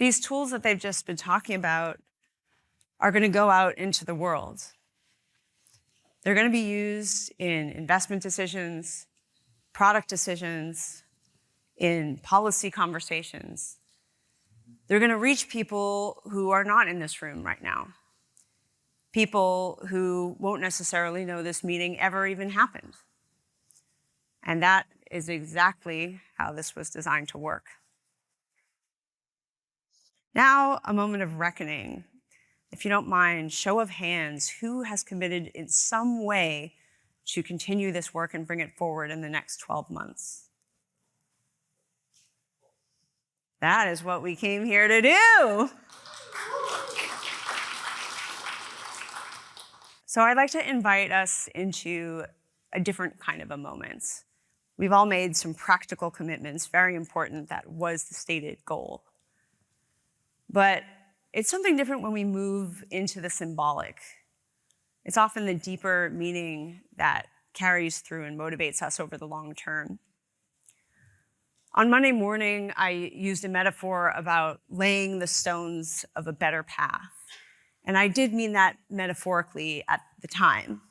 these tools that they've just been talking about are going to go out into the world. They're going to be used in investment decisions, product decisions, in policy conversations. They're going to reach people who are not in this room right now. People who won't necessarily know this meeting ever even happened. And that is exactly how this was designed to work. Now, a moment of reckoning. If you don't mind, show of hands, who has committed in some way to continue this work and bring it forward in the next 12 months? That is what we came here to do. So I'd like to invite us into a different kind of a moment. We've all made some practical commitments, very important, that was the stated goal. But it's something different when we move into the symbolic. It's often the deeper meaning that carries through and motivates us over the long term. On Monday morning, I used a metaphor about laying the stones of a better path. And I did mean that metaphorically at the time.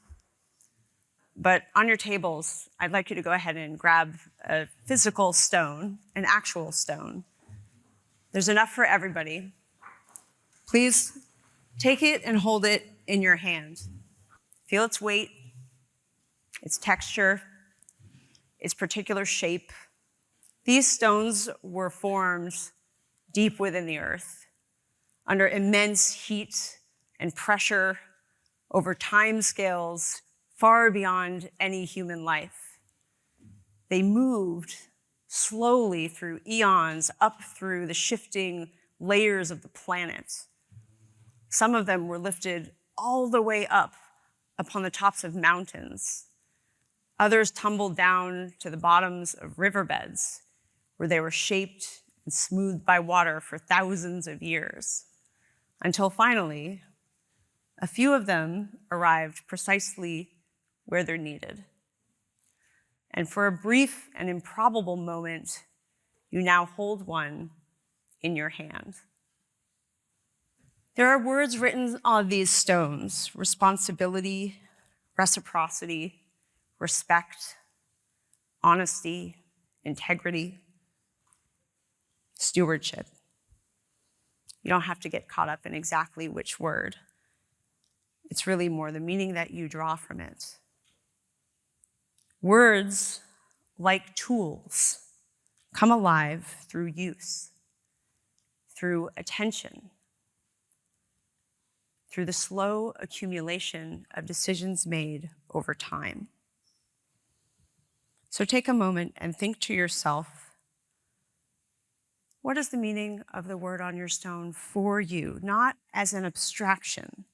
But on your tables, I'd like you to go ahead and grab a physical stone, an actual stone. There's enough for everybody. Please take it and hold it in your hand. Feel its weight, its texture, its particular shape. These stones were formed deep within the earth, under immense heat and pressure over time scales far beyond any human life. They moved slowly through eons, up through the shifting layers of the planet. Some of them were lifted all the way up upon the tops of mountains. Others tumbled down to the bottoms of riverbeds, where they were shaped and smoothed by water for thousands of years, until finally, a few of them arrived precisely where they're needed. And for a brief and improbable moment, you now hold one in your hand. There are words written on these stones: responsibility, reciprocity, respect, honesty, integrity, stewardship. You don't have to get caught up in exactly which word. It's really more the meaning that you draw from it. Words, like tools, come alive through use, through attention, through the slow accumulation of decisions made over time. So take a moment and think to yourself, what is the meaning of the word on your stone for you? Not as an abstraction,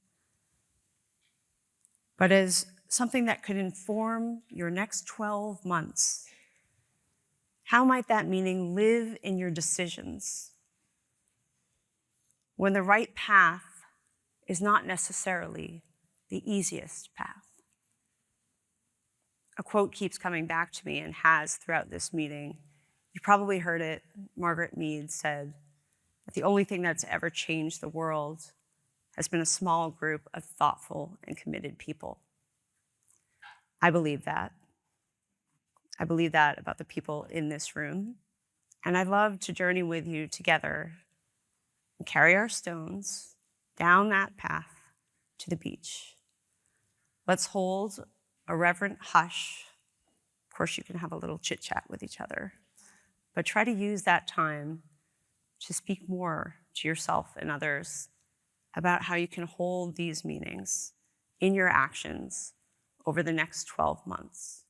but as something that could inform your next 12 months. How might that meaning live in your decisions when the right path is not necessarily the easiest path? A quote keeps coming back to me and has throughout this meeting. You probably heard it. Margaret Mead said that the only thing that's ever changed the world has been a small group of thoughtful and committed people. I believe that. I believe that about the people in this room. And I'd love to journey with you together and carry our stones down that path to the beach. Let's hold a reverent hush. Of course, you can have a little chit chat with each other, but try to use that time to speak more to yourself and others about how you can hold these meanings in your actions over the next 12 months.